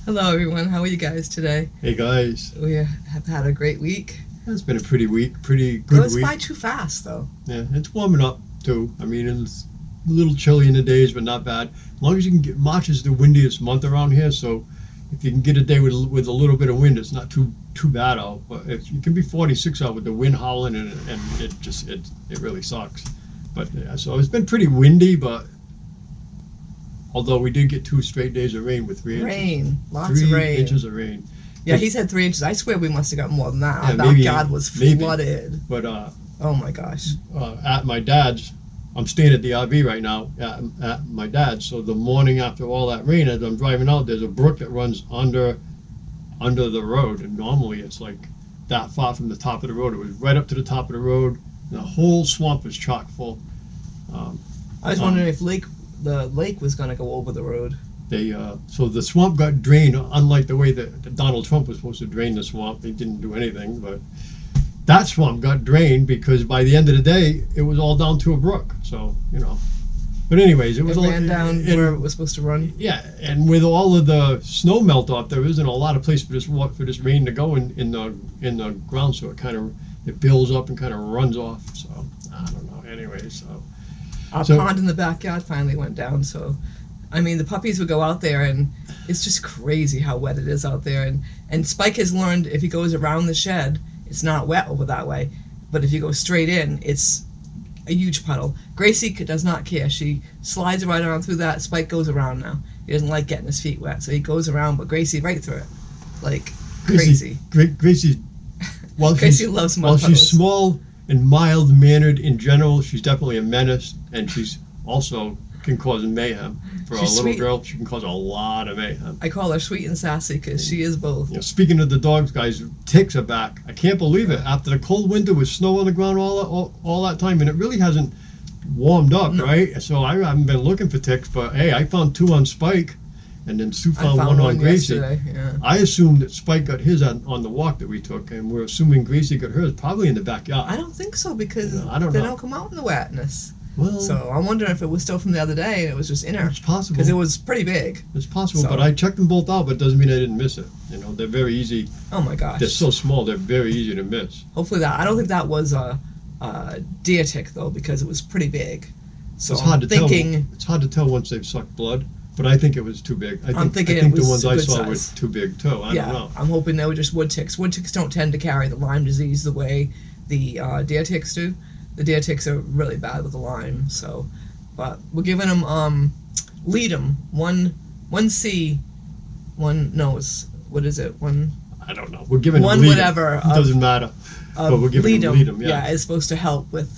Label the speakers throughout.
Speaker 1: Hello, everyone. How are you guys today?
Speaker 2: Hey guys,
Speaker 1: We have had a great week.
Speaker 2: it's been a pretty
Speaker 1: It
Speaker 2: good
Speaker 1: goes
Speaker 2: week.
Speaker 1: by too fast, though.
Speaker 2: Yeah, it's warming up too. I mean, it's a little chilly in the days, but not bad. As long as you can get March is the windiest month around here, so if you can get a day with a little bit of wind, it's not too bad out. But if you can be 46 out with the wind howling and it really sucks. But yeah, so it's been pretty windy, but although we did get 2 straight days of rain with 3 inches.
Speaker 1: Rain. Lots of rain.
Speaker 2: 3 inches of rain.
Speaker 1: Yeah, he said 3 inches. I swear we must have got more than that.
Speaker 2: Yeah,
Speaker 1: Our
Speaker 2: maybe-
Speaker 1: backyard was
Speaker 2: maybe.
Speaker 1: flooded.
Speaker 2: But
Speaker 1: Oh my gosh.
Speaker 2: at my dad's, I'm staying at the RV right now at my dad's. So the morning after all that rain, as I'm driving out, there's a brook that runs under the road, and normally it's like that far from the top of the road. It was right up to the top of the road. The whole swamp was chock full.
Speaker 1: I was wondering if the lake was going to go over the road.
Speaker 2: So the swamp got drained, unlike the way that Donald Trump was supposed to drain the swamp. They didn't do anything, but that swamp got drained because by the end of the day, it was all down to a brook. So, but anyways, it was all
Speaker 1: ran down where it was supposed to run.
Speaker 2: Yeah, and with all of the snow melt off, there isn't a lot of place for this rain to go in the ground. So it builds up and kind of runs off. So I don't know. Anyway, so
Speaker 1: Our pond in the backyard finally went down, so I mean the puppies would go out there and it's just crazy how wet it is out there, and Spike has learned if he goes around the shed it's not wet over that way, but if you go straight in it's a huge puddle. Gracie does not care. She slides right around through that. Spike goes around now. He doesn't like getting his feet wet, so he goes around, but Gracie right through it like crazy.
Speaker 2: Gracie,
Speaker 1: Gracie loves mud
Speaker 2: while
Speaker 1: puddles.
Speaker 2: she's small and mild-mannered in general, she's definitely a menace, and she's also can cause mayhem. For
Speaker 1: She's
Speaker 2: a little
Speaker 1: sweet.
Speaker 2: girl, she can cause a lot of mayhem.
Speaker 1: I call her sweet and sassy because she is both.
Speaker 2: Speaking of the dogs, guys, ticks are back. I can't believe it. After the cold winter with snow on the ground all that time, and it really hasn't warmed up, right? So I haven't been looking for ticks, but hey, I found 2 on Spike, and then Sue found one on Gracie.
Speaker 1: Yesterday. Yeah.
Speaker 2: I assumed that Spike got his on the walk that we took, and we're assuming Gracie got hers probably in the backyard.
Speaker 1: I don't think so because
Speaker 2: I don't
Speaker 1: they
Speaker 2: know.
Speaker 1: don't come out in the wetness.
Speaker 2: Well,
Speaker 1: So I'm wondering if it was still from the other day and it was just in her
Speaker 2: it's possible.
Speaker 1: because it was pretty big.
Speaker 2: It's possible,
Speaker 1: So-
Speaker 2: but I checked them both out, but it doesn't mean I didn't miss it. They're very easy.
Speaker 1: Oh my gosh!
Speaker 2: They're so small, they're very easy to miss.
Speaker 1: Hopefully that I don't think that was a deer tick though because it was pretty big. So
Speaker 2: It's hard to
Speaker 1: thinking,
Speaker 2: tell. It's hard to tell once they've sucked blood, but I think it was too big. I think
Speaker 1: it
Speaker 2: the
Speaker 1: was
Speaker 2: ones
Speaker 1: a
Speaker 2: I
Speaker 1: good
Speaker 2: saw
Speaker 1: size.
Speaker 2: were too big too. I don't know.
Speaker 1: I'm hoping they were just wood ticks. Wood ticks don't tend to carry the Lyme disease the way the deer ticks do. The deer ticks are really bad with the Lyme, so. But we're giving them lead them 1C, what is it?
Speaker 2: I don't know. We're giving
Speaker 1: One
Speaker 2: them lead 'em.
Speaker 1: whatever
Speaker 2: It doesn't matter. But we're giving them lead 'em, yeah.
Speaker 1: It's supposed to help with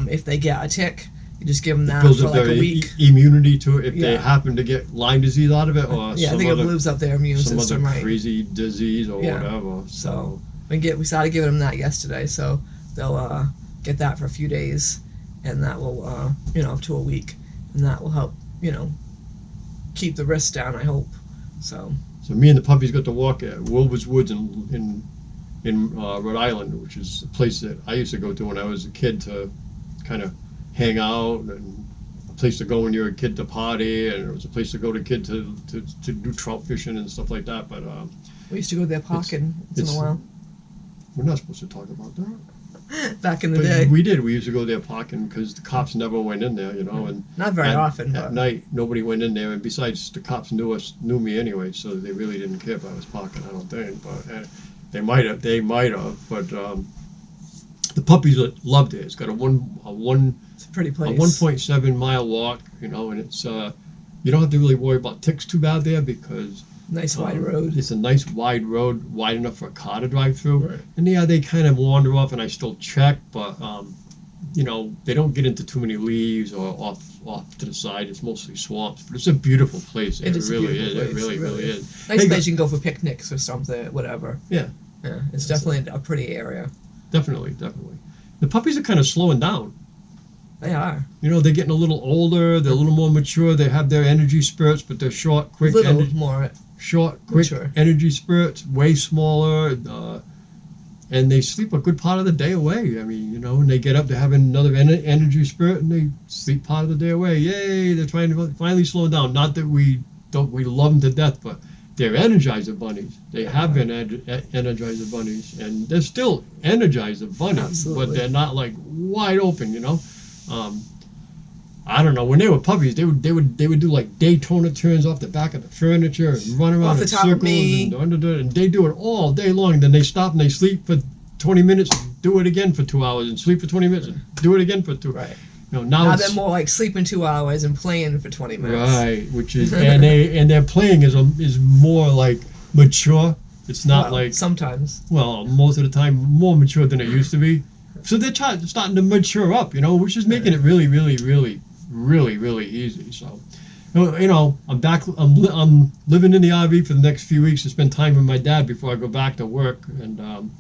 Speaker 1: if they get a tick. You just give them that
Speaker 2: Builds
Speaker 1: for
Speaker 2: up
Speaker 1: like
Speaker 2: their
Speaker 1: a week.
Speaker 2: immunity to it if they
Speaker 1: Yeah.
Speaker 2: happen to get Lyme disease out of it, or
Speaker 1: Yeah, I
Speaker 2: some
Speaker 1: think it
Speaker 2: other
Speaker 1: moves up their immune
Speaker 2: some
Speaker 1: system,
Speaker 2: other
Speaker 1: right?
Speaker 2: crazy disease or
Speaker 1: Yeah.
Speaker 2: whatever.
Speaker 1: So we started giving them that yesterday, so they'll get that for a few days, and that will up to a week, and that will help keep the risk down. I hope. So
Speaker 2: me and the puppies got to walk at Wilbur's Woods in Rhode Island, which is a place that I used to go to when I was a kid to kind of hang out, and a place to go when you're a kid to party, and it was a place to go to kid to do trout fishing and stuff like that. But
Speaker 1: we used to go there parking once in a while.
Speaker 2: we're not supposed to talk about that.
Speaker 1: Back in the
Speaker 2: But
Speaker 1: day.
Speaker 2: we did. We used to go there parking because the cops never went in there, and
Speaker 1: Not very often,
Speaker 2: At
Speaker 1: but
Speaker 2: night, nobody went in there, and besides, the cops knew me anyway, so they really didn't care if I was parking. I don't think, but they might have. But the puppies loved it. It's got a
Speaker 1: it's a pretty place.
Speaker 2: 1.7 mile walk, and it's you don't have to really worry about ticks too bad there because
Speaker 1: Nice wide road.
Speaker 2: it's a nice wide road, wide enough for a car to drive through.
Speaker 1: Right.
Speaker 2: And yeah, they kind of wander off, and I still check, but they don't get into too many leaves or off to the side. It's mostly swamps, but it's a beautiful place.
Speaker 1: It is a
Speaker 2: really
Speaker 1: beautiful
Speaker 2: is. It
Speaker 1: place.
Speaker 2: really,
Speaker 1: It
Speaker 2: really
Speaker 1: really
Speaker 2: is.
Speaker 1: Nice
Speaker 2: Hey,
Speaker 1: place you can go for picnics or something, whatever.
Speaker 2: Yeah.
Speaker 1: Yeah, it's definitely a pretty area.
Speaker 2: Definitely. The puppies are kind of slowing down.
Speaker 1: They are.
Speaker 2: They're getting a little older. They're a little more mature. They have their energy spurts, but they're short, quick,
Speaker 1: Little more.
Speaker 2: quick
Speaker 1: mature.
Speaker 2: energy spurts, way smaller. And they sleep a good part of the day away. I mean, when they get up, they're having another energy spurt, and they sleep part of the day away. Yay! They're trying to finally slow down. Not that we we love them to death, but they're Energizer bunnies. They have been Energizer bunnies, and they're still Energizer bunnies,
Speaker 1: Absolutely.
Speaker 2: but they're not like wide open, you know. I don't know. When they were puppies, they would do like Daytona turns off the back of the furniture and run around
Speaker 1: the
Speaker 2: in
Speaker 1: top of
Speaker 2: circles
Speaker 1: me.
Speaker 2: and they do it all day long. Then they stop and they sleep for 20 minutes, and do it again for 2 hours, and sleep for 20 minutes, and do it again for 2.
Speaker 1: Right.
Speaker 2: You know, now
Speaker 1: Now
Speaker 2: it's
Speaker 1: they're more like sleeping 2 hours and playing for 20 minutes.
Speaker 2: right, which is and their playing is more like mature. It's not
Speaker 1: Well,
Speaker 2: like
Speaker 1: sometimes.
Speaker 2: well, most of the time more mature than it used to be. So they're starting to mature up, you know, which is making it really, really, really, really, really easy. So, you know, I'm back. I'm living in the RV for the next few weeks to spend time with my dad before I go back to work, and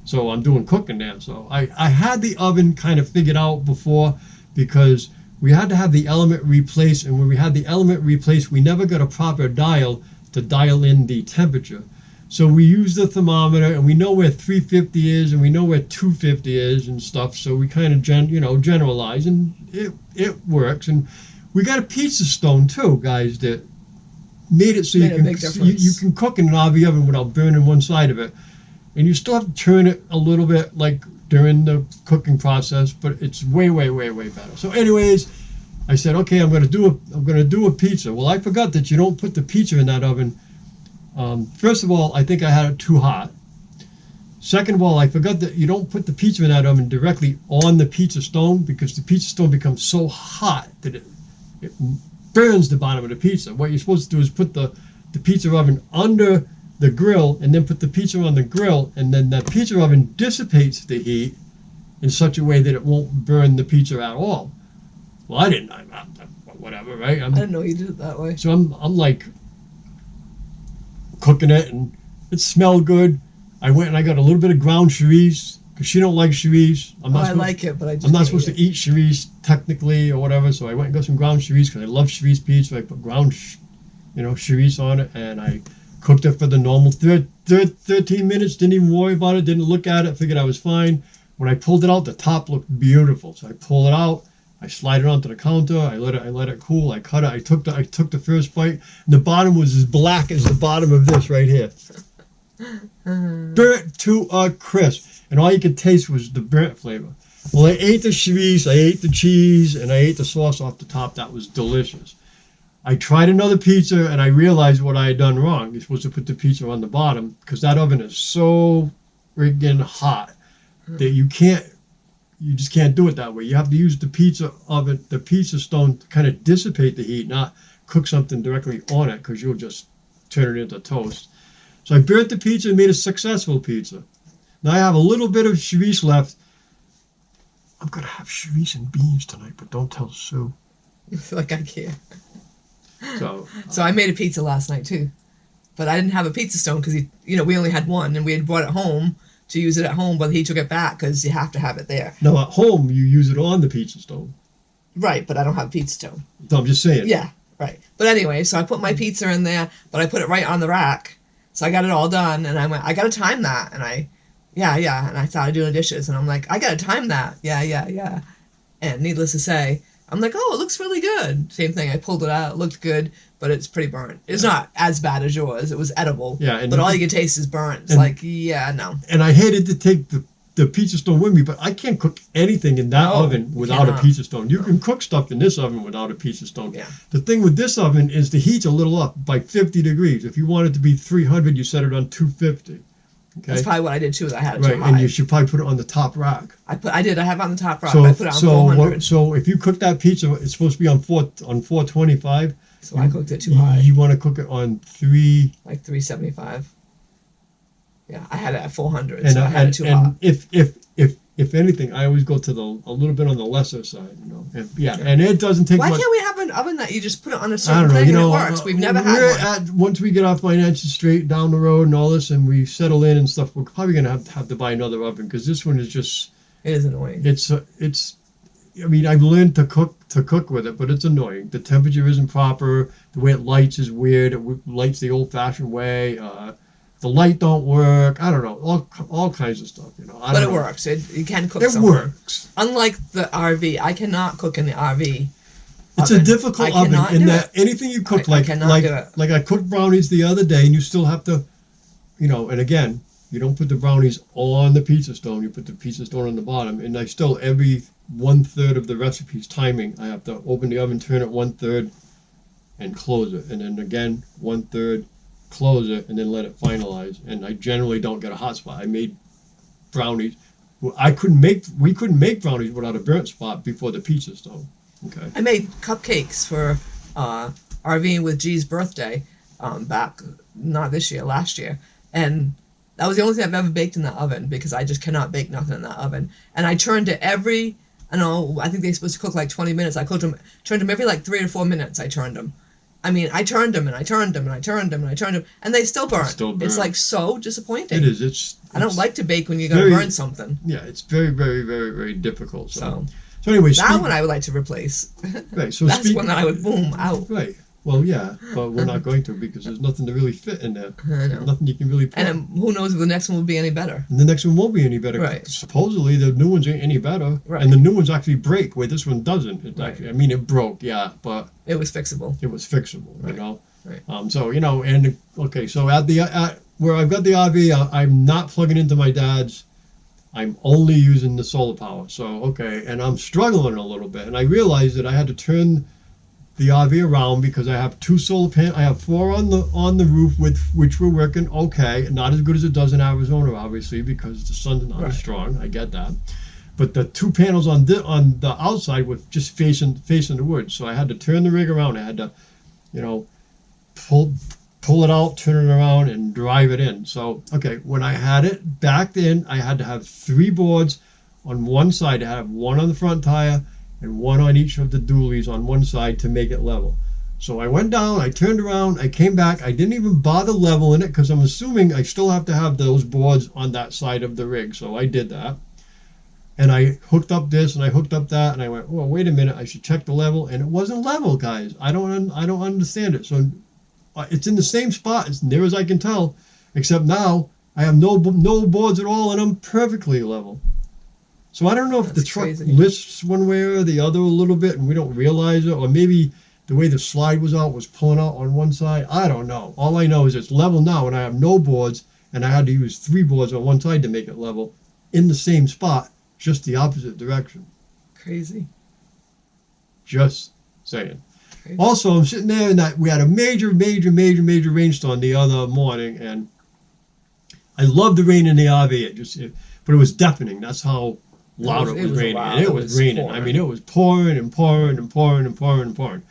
Speaker 2: so I'm doing cooking there. So I had the oven kind of figured out before because we had to have the element replaced, and when we had the element replaced, we never got a proper dial to dial in the temperature. So we use the thermometer, and we know where 350 is, and we know where 250 is, and stuff. So we kind of generalize, and it works. And we got a pizza stone too, guys, that made it so
Speaker 1: Made a big difference.
Speaker 2: you can cook in an RV oven without burning one side of it, and you still have to turn it a little bit like during the cooking process, but it's way, way, way, way better. So, anyways, I said, okay, I'm gonna do a pizza. Well, I forgot that you don't put the pizza in that oven. First of all, I think I had it too hot. Second of all, I forgot that you don't put the pizza in that oven directly on the pizza stone because the pizza stone becomes so hot that it burns the bottom of the pizza. What you're supposed to do is put the pizza oven under the grill and then put the pizza on the grill, and then that pizza oven dissipates the heat in such a way that it won't burn the pizza at all. Well, I didn't. Whatever, right?
Speaker 1: I didn't know you did it that way.
Speaker 2: So I'm like cooking it, and it smelled good. I went and I got a little bit of ground chorizo because she don't like chorizo.
Speaker 1: I like it, but I just
Speaker 2: I'm not
Speaker 1: hate
Speaker 2: supposed
Speaker 1: it.
Speaker 2: to eat chorizo technically or whatever. So I went and got some ground chorizo because I love chorizo pizza. I put ground, chorizo on it, and I cooked it for the normal 13 minutes. Didn't even worry about it. Didn't look at it. Figured I was fine. When I pulled it out, the top looked beautiful. So I pull it out. I slide it onto the counter. I let it cool. I cut it. I took the first bite. And the bottom was as black as the bottom of this right here. Burnt to a crisp, and all you could taste was the burnt flavor. Well, I ate the chorizo, I ate the cheese, and I ate the sauce off the top. That was delicious. I tried another pizza, and I realized what I had done wrong. You're supposed to put the pizza on the bottom because that oven is so friggin' hot that you just can't do it that way. You have to use the pizza oven, the pizza stone, to kind of dissipate the heat, not cook something directly on it because you'll just turn it into toast. So I burnt the pizza and made a successful pizza. Now I have a little bit of chorizo left. I'm going to have chorizo and beans tonight, but don't tell Sue.
Speaker 1: I feel like I care.
Speaker 2: So
Speaker 1: I made a pizza last night too, but I didn't have a pizza stone because we only had one and we had brought it home to use it at home, but he took it back because you have to have it there.
Speaker 2: now at home, you use it on the pizza stone.
Speaker 1: Right, but I don't have a pizza stone.
Speaker 2: So I'm just saying.
Speaker 1: Yeah, right. But anyway, so I put my pizza in there, but I put it right on the rack. So I got it all done, and I went, I got to time that. And and I started doing dishes, and I'm like, I got to time that. Yeah. And needless to say, I'm like, oh, it looks really good. Same thing. I pulled it out. It looked good, but it's pretty burnt. It's not as bad as yours. It was edible.
Speaker 2: Yeah.
Speaker 1: But all you can taste is burnt. It's like, yeah, no.
Speaker 2: And I hated to take the pizza stone with me, but I can't cook anything in that oven without a pizza stone. You can cook stuff in this oven without a pizza stone.
Speaker 1: Yeah.
Speaker 2: The thing with this oven is the heat's a little up by 50 degrees. If you want it to be 300, you set it on 250. Okay.
Speaker 1: That's probably what I did too. Is I had it
Speaker 2: Right,
Speaker 1: too high.
Speaker 2: and you should probably put it on the top rack.
Speaker 1: I did. I have it on the top rack. I put it on 400.
Speaker 2: So if you cook that pizza, it's supposed to be on 425.
Speaker 1: So I cooked it too high.
Speaker 2: You want to cook it on 3.
Speaker 1: Like 375. Yeah, I had it at 400, so I had it too hot.
Speaker 2: If anything, I always go to a little bit on the lesser side, and it doesn't take
Speaker 1: Why
Speaker 2: much.
Speaker 1: can't we have an oven that you just put it on a
Speaker 2: I
Speaker 1: certain
Speaker 2: don't know,
Speaker 1: thing and it works? We've never had one.
Speaker 2: Once we get our finances straight down the road and all this, and we settle in and stuff, we're probably gonna have to buy another oven because this one is just.
Speaker 1: It is annoying.
Speaker 2: It's. I mean, I've learned to cook with it, but it's annoying. The temperature isn't proper. The way it lights is weird. It lights the old-fashioned way. The light don't work. I don't know, all kinds of stuff,
Speaker 1: But it works. You can cook
Speaker 2: It
Speaker 1: something.
Speaker 2: works.
Speaker 1: Unlike the RV, I cannot cook in the RV
Speaker 2: It's
Speaker 1: oven.
Speaker 2: a difficult
Speaker 1: I
Speaker 2: oven
Speaker 1: cannot
Speaker 2: in
Speaker 1: do
Speaker 2: that
Speaker 1: it.
Speaker 2: anything you cook,
Speaker 1: I cannot do it.
Speaker 2: like I cooked brownies the other day, and you still have to, and again, you don't put the brownies on the pizza stone. You put the pizza stone on the bottom, and I still every 1/3 of the recipe's timing. I have to open the oven, turn it 1/3, and close it, and then again 1/3, close it, and then let it finalize. And I generally don't get a hot spot. I made brownies. We couldn't make brownies without a burnt spot before the pizza stone. Okay.
Speaker 1: I made cupcakes for RVing with G's birthday back, not this year, last year. And that was the only thing I've ever baked in the oven because I just cannot bake nothing in that oven. And I turned it every, I think they're supposed to cook like 20 minutes. I turned them every like 3 or 4 minutes. I turned them. I mean, I turned them and I turned them and I turned them and I turned them, and they still burn. It's like so disappointing.
Speaker 2: It is.
Speaker 1: I don't like to bake when you're going to burn something.
Speaker 2: Yeah, it's very, very, very, very difficult. So
Speaker 1: So
Speaker 2: anyway,
Speaker 1: that one I would like to replace.
Speaker 2: Right. So
Speaker 1: that's one that I would boom out.
Speaker 2: Right. Well, yeah, but we're not going to because there's nothing to really fit in there.
Speaker 1: I know.
Speaker 2: Nothing you can really put.
Speaker 1: And who knows if the next one will be any better.
Speaker 2: And the next one won't be any better.
Speaker 1: Right.
Speaker 2: Supposedly the new ones ain't any better.
Speaker 1: Right.
Speaker 2: And the new ones actually break where this one doesn't. It
Speaker 1: Right.
Speaker 2: actually, I mean, it broke, yeah, but
Speaker 1: it was fixable.
Speaker 2: it was fixable,
Speaker 1: Right.
Speaker 2: you know.
Speaker 1: Right.
Speaker 2: So and okay, so at where I've got the RV, I'm not plugging into my dad's. I'm only using the solar power. So okay, and I'm struggling a little bit, and I realized that I had to turn the RV around because I have 2 solar panels. I have 4 on the roof with which we're working okay, not as good as it does in Arizona, obviously, because the sun's not as strong. I get that, but the 2 panels on the outside were just facing the woods. So I had to turn the rig around. I had to, pull it out, turn it around, and drive it in. So okay, when I had it backed in, I had to have 3 boards on one side. I had to have 1 on the front tire and 1 on each of the dualies on one side to make it level. So I went down, I turned around, I came back. I didn't even bother leveling it because I'm assuming I still have to have those boards on that side of the rig. So I did that. And I hooked up this and I hooked up that, and I went, well, wait a minute, I should check the level. And it wasn't level, guys. I don't understand it. So it's in the same spot as near as I can tell, except now I have no boards at all and I'm perfectly level. So I don't know if the truck lifts one way or the other a little bit and we don't realize it, or maybe the way the slide was out was pulling out on one side. I don't know. All I know is it's level now and I have no boards, and I had to use 3 boards on one side to make it level in the same spot, just the opposite direction.
Speaker 1: Crazy.
Speaker 2: Just saying.
Speaker 1: Crazy.
Speaker 2: Also, I'm sitting there and we had a major rainstorm the other morning, and I love the rain in the RV. But it was deafening. That's how loud it was raining. And it was raining. Pouring. I mean, it was pouring and pouring and pouring and pouring and pouring.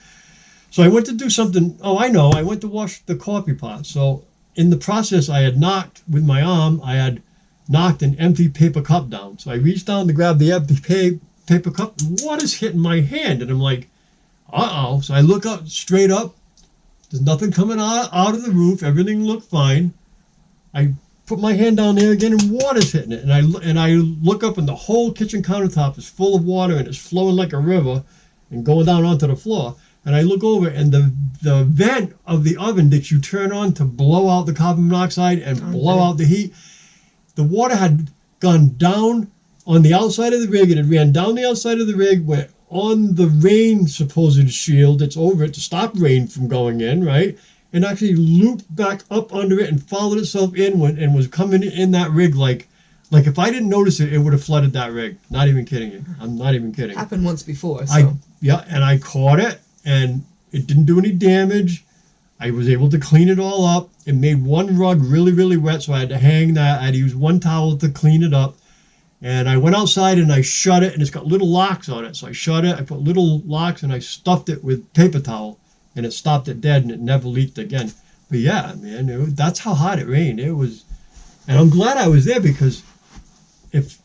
Speaker 2: So I went to do something. Oh, I know. I went to wash the coffee pot. So in the process, I had knocked with my arm. I had knocked an empty paper cup down. So I reached down to grab the empty paper cup, and water's hitting my hand, and I'm like, uh-oh. So I look up, straight up. There's nothing coming out of the roof. Everything looked fine. I put my hand down there again, and water's hitting it. And I look up, and the whole kitchen countertop is full of water, and it's flowing like a river and going down onto the floor. And I look over, and the vent of the oven that you turn on to blow out the carbon monoxide and blow out the heat, the water had gone down on the outside of the rig, and it ran down the outside of the rig, went on the rain supposed shield that's over it to stop rain from going in, right? And actually looped back up under it and followed itself in and was coming in that rig like if I didn't notice it, it would have flooded that rig. Not even kidding you. I'm not even kidding.
Speaker 1: Happened once before, so.
Speaker 2: And I caught it, and it didn't do any damage. I was able to clean it all up. It made one rug really, really wet, so I had to hang that. I had to use one towel to clean it up. And I went outside and I shut it, and it's got little locks on it. So I shut it, I put little locks, and I stuffed it with paper towel, and it stopped it dead, and it never leaked again. But yeah, man, that's how hard it rained. It was, and I'm glad I was there, because if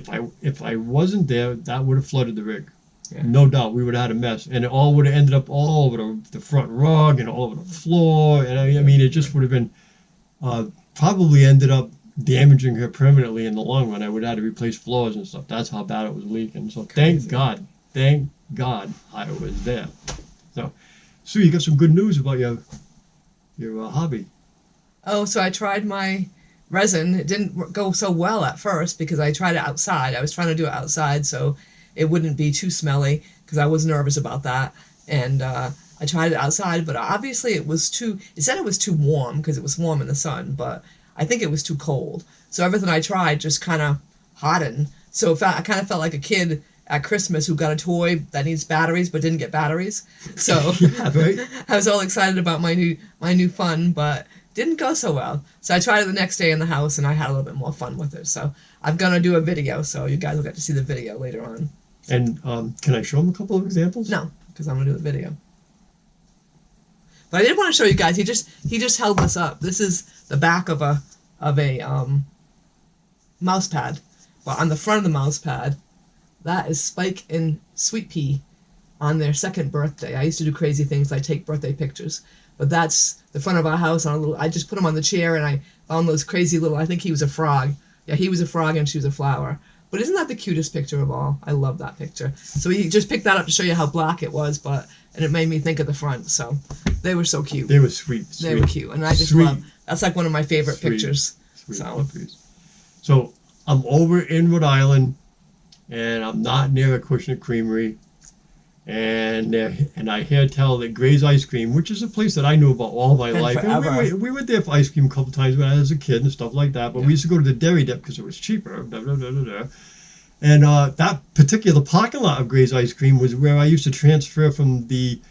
Speaker 2: I wasn't there, that would have flooded the rig. Yeah. No doubt, we would have had a mess, and it all would have ended up all over the front rug and all over the floor. And I mean, it just would have been probably ended up damaging her permanently in the long run. I would have had to replace floors and stuff. That's how bad it was leaking. So thank God I was there. So, Sue, you got some good news about your hobby.
Speaker 1: Oh, so I tried my resin. It didn't go so well at first because I tried it outside. I was trying to do it outside so it wouldn't be too smelly, because I was nervous about that. and I tried it outside, but obviously it said it was too warm because it was warm in the sun, but I think it was too cold. So everything I tried just kind of hardened. So I kind of felt like a kid at Christmas who got a toy that needs batteries but didn't get batteries. So
Speaker 2: Yeah, right.
Speaker 1: I was all excited about my new fun, but didn't go so well. So I tried it the next day in the house, and I had a little bit more fun with it. So I'm gonna do a video, so you guys will get to see the video later on.
Speaker 2: And can I show them a couple of examples?
Speaker 1: No, because I'm gonna do the video. But I did want to show you guys. He just held this up. This is the back of a mouse pad, but on the front of the mouse pad, that is Spike and Sweet Pea on their second birthday. I used to do crazy things like take birthday pictures, but that's the front of our house on a little. I just put him on the chair, and I found those crazy little. I think he was a frog. Yeah, he was a frog, and she was a flower. But isn't that the cutest picture of all? I love that picture. So he just picked that up to show you how black it was, and it made me think of the front. So they were so cute.
Speaker 2: They were sweet.
Speaker 1: They were cute, and I just love. That's like one of my favorite pictures.
Speaker 2: Sweet
Speaker 1: So.
Speaker 2: puppies. So I'm over in Rhode Island, and I'm not near a Acushnet Creamery, and I hear tell that Gray's Ice Cream, which is a place that I knew about all my life.
Speaker 1: Forever.
Speaker 2: And we went there for ice cream a couple times when I was a kid and stuff like that. But we used to go to the Dairy Dip because it was cheaper. Blah, blah, blah, blah, blah. And that particular parking lot of Gray's Ice Cream was where I used to transfer from the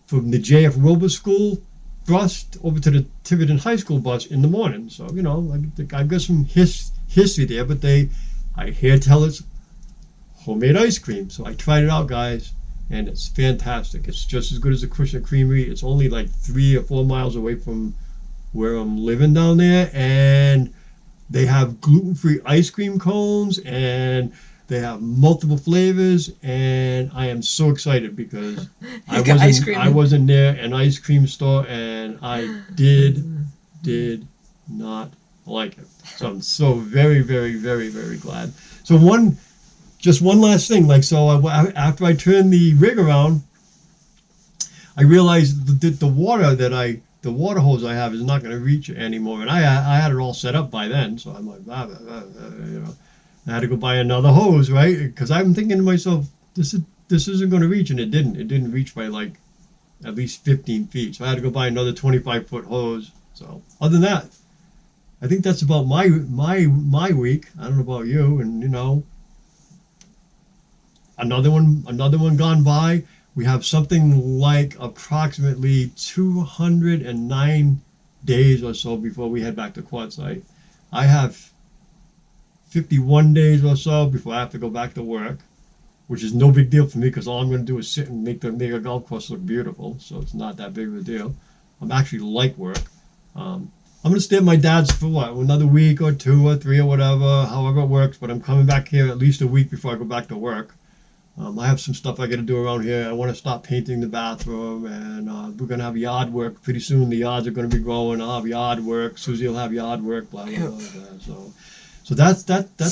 Speaker 2: J.F. Wilbur School bus over to the Tiverton High School bus in the morning. So, I've got some history there, but I hear tell it's homemade ice cream. So I tried it out, guys, and it's fantastic. It's just as good as the Acushnet Creamery. It's only like 3 or 4 miles away from where I'm living down there, and they have gluten-free ice cream cones, and they have multiple flavors, and I am so excited because I wasn't near an ice cream store, and I did not like it. So I'm so very, very, very, very glad. So just one last thing, after I turned the rig around, I realized that the water hose I have is not going to reach it anymore, and I had it all set up by then. So I'm like, I had to go buy another hose, right? Because I'm thinking to myself, this isn't going to reach, and it didn't. It didn't reach by like at least 15 feet. So I had to go buy another 25-foot hose. So other than that, I think that's about my week. I don't know about you, and another one gone by. We have something like approximately 209 days or so before we head back to Quartzsite. I have 51 days or so before I have to go back to work, which is no big deal for me because all I'm going to do is sit and make a golf course look beautiful. So it's not that big of a deal. I'm actually like work. I'm going to stay at my dad's for another week or 2 or 3 or whatever, however it works. But I'm coming back here at least a week before I go back to work. I have some stuff I got to do around here. I want to stop painting the bathroom, and we're going to have yard work pretty soon. The yards are going to be growing. I'll have yard work. Susie will have yard work. Blah blah blah. So that's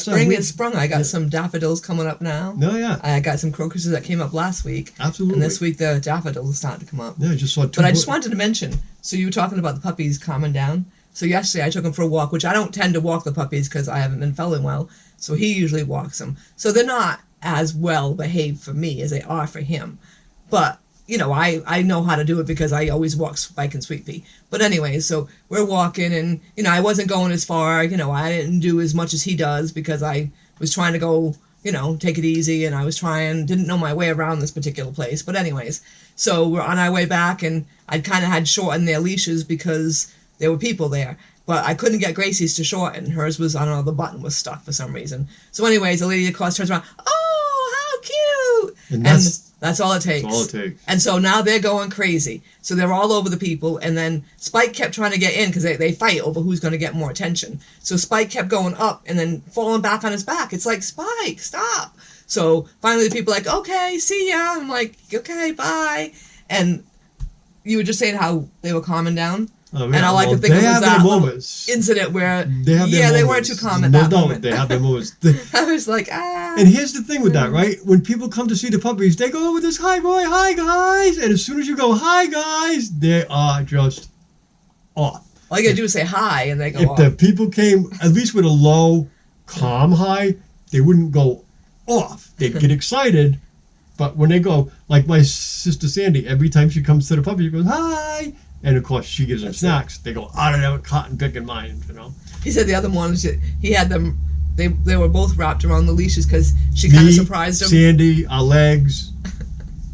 Speaker 1: spring is sprung. I got some daffodils coming up now.
Speaker 2: No, yeah.
Speaker 1: I got some crocuses that came up last week.
Speaker 2: Absolutely.
Speaker 1: And this week the daffodils are starting to come up.
Speaker 2: Yeah, I just saw two.
Speaker 1: But I just wanted to mention. So you were talking about the puppies calming down. So yesterday I took them for a walk, which I don't tend to walk the puppies because I haven't been feeling well. So he usually walks them. So they're not as well behaved for me as they are for him. But, I know how to do it because I always walk Spike and Sweet Pea. But anyway, so we're walking and, I wasn't going as far. I didn't do as much as he does because I was trying to go, take it easy, and I was didn't know my way around this particular place. But anyways, so we're on our way back, and I kind of had shortened their leashes because there were people there. But I couldn't get Gracie's to shorten. Hers was, I don't know, the button was stuck for some reason. So anyways, the lady across turns around, oh, how cute! And that's all it takes.
Speaker 2: That's all it takes.
Speaker 1: And so now they're going crazy. So they're all over the people, and then Spike kept trying to get in because they fight over who's going to get more attention. So Spike kept going up and then falling back on his back. It's like, Spike, stop! So finally the people are like, okay, see ya. I'm like, okay, bye. And you were just saying how they were calming down.
Speaker 2: Oh, yeah.
Speaker 1: And I like to think it was that incident where, they weren't too calm at that moment.
Speaker 2: They have their moments.
Speaker 1: I was like, ah.
Speaker 2: And here's the thing with that, right? When people come to see the puppies, they go with this, hi, boy, hi, guys. And as soon as you go, hi, guys, they are just off.
Speaker 1: All you got to do is say hi, and they go
Speaker 2: off.
Speaker 1: off.
Speaker 2: If the people came, at least with a low, calm hi, they wouldn't go off. They'd get excited, But when they go, like my sister Sandy, every time she comes to the puppy, she goes, hi. And of course, she gives them snacks. They go, I don't have a cotton picking mind, you know.
Speaker 1: He said the other morning he had them, they were both wrapped around the leashes because she kind of surprised him.
Speaker 2: Sandy, our legs,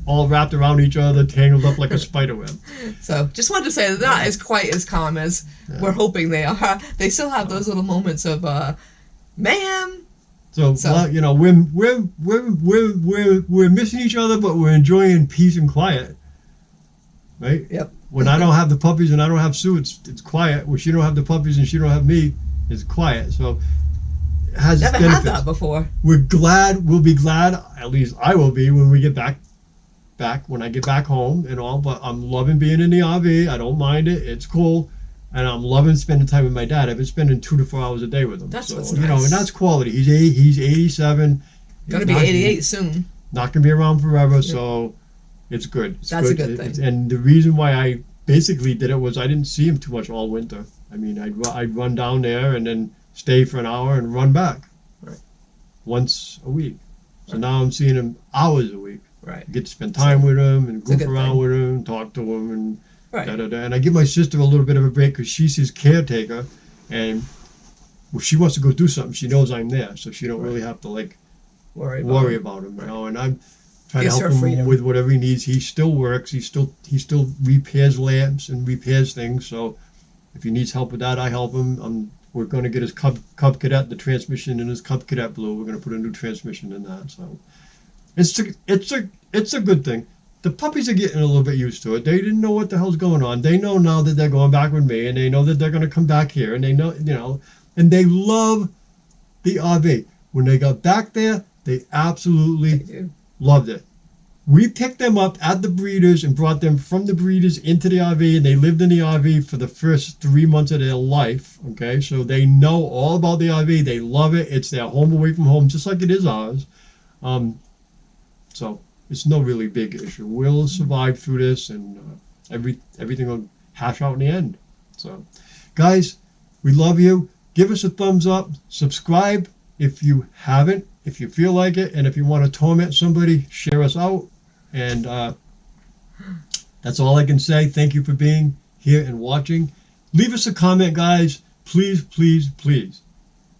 Speaker 2: all wrapped around each other, tangled up like a spider web.
Speaker 1: So just wanted to say that not as quite as calm as we're hoping they are. They still have those little moments of, ma'am.
Speaker 2: So you know, we're missing each other, but we're enjoying peace and quiet, right?
Speaker 1: Yep.
Speaker 2: When I don't have the puppies and I don't have Sue, it's quiet. When she don't have the puppies and she don't have me, it's quiet. So it has its
Speaker 1: Never
Speaker 2: benefits.
Speaker 1: had that before.
Speaker 2: We'll be glad, at least I will be, when we get back when I get back home and all. But I'm loving being in the RV. I don't mind it. It's cool. And I'm loving spending time with my dad. I've been spending 2 to 4 hours a day with him.
Speaker 1: That's
Speaker 2: so,
Speaker 1: what's
Speaker 2: you know,
Speaker 1: nice.
Speaker 2: and that's quality. He's 87.
Speaker 1: Gonna be 88 soon.
Speaker 2: Not gonna be around forever, so it's good.
Speaker 1: That's a good thing.
Speaker 2: And the reason why I basically did it was I didn't see him too much all winter. I mean, I'd run down there and then stay for an hour and run back.
Speaker 1: Right.
Speaker 2: Once a week. So now I'm seeing him hours a week.
Speaker 1: Right.
Speaker 2: I get to spend time with him and goof around
Speaker 1: thing.
Speaker 2: with him, talk to him, and
Speaker 1: Right.
Speaker 2: And I give my sister a little bit of a break because she's his caretaker, and if she wants to go do something, she knows I'm there, so she don't really have to like worry about him, you know. And I'm trying
Speaker 1: Gives
Speaker 2: to help
Speaker 1: her
Speaker 2: him
Speaker 1: freedom.
Speaker 2: with whatever he needs. He still works. He still repairs lamps and repairs things. So if he needs help with that, I help him. We're going to get his Cub Cadet, the transmission in his Cub Cadet Blue. We're going to put a new transmission in that. So it's a good thing. The puppies are getting a little bit used to it. They didn't know what the hell's going on. They know now that they're going back with me, and they know that they're going to come back here, and they know, you know, and they love the RV. When they got back there, they absolutely loved it. We picked them up at the breeders and brought them from the breeders into the RV, and they lived in the RV for the first 3 months of their life, okay? So they know all about the RV. They love it. It's their home away from home, just like it is ours. So it's no really big issue. We'll survive through this, and everything will hash out in the end. So, guys, we love you. Give us a thumbs up. Subscribe if you haven't, if you feel like it, and if you want to torment somebody, share us out. And that's all I can say. Thank you for being here and watching. Leave us a comment, guys. Please, please, please.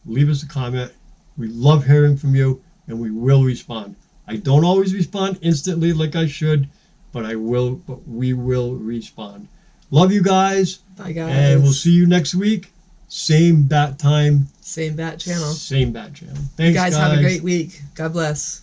Speaker 2: Leave us a comment. We love hearing from you, and we will respond. I don't always respond instantly like I should, but we will respond. Love you guys.
Speaker 1: Bye, guys.
Speaker 2: And we'll see you next week. Same bat time.
Speaker 1: Same bat channel.
Speaker 2: Same bat channel. Thanks,
Speaker 1: You guys have a great week. God bless.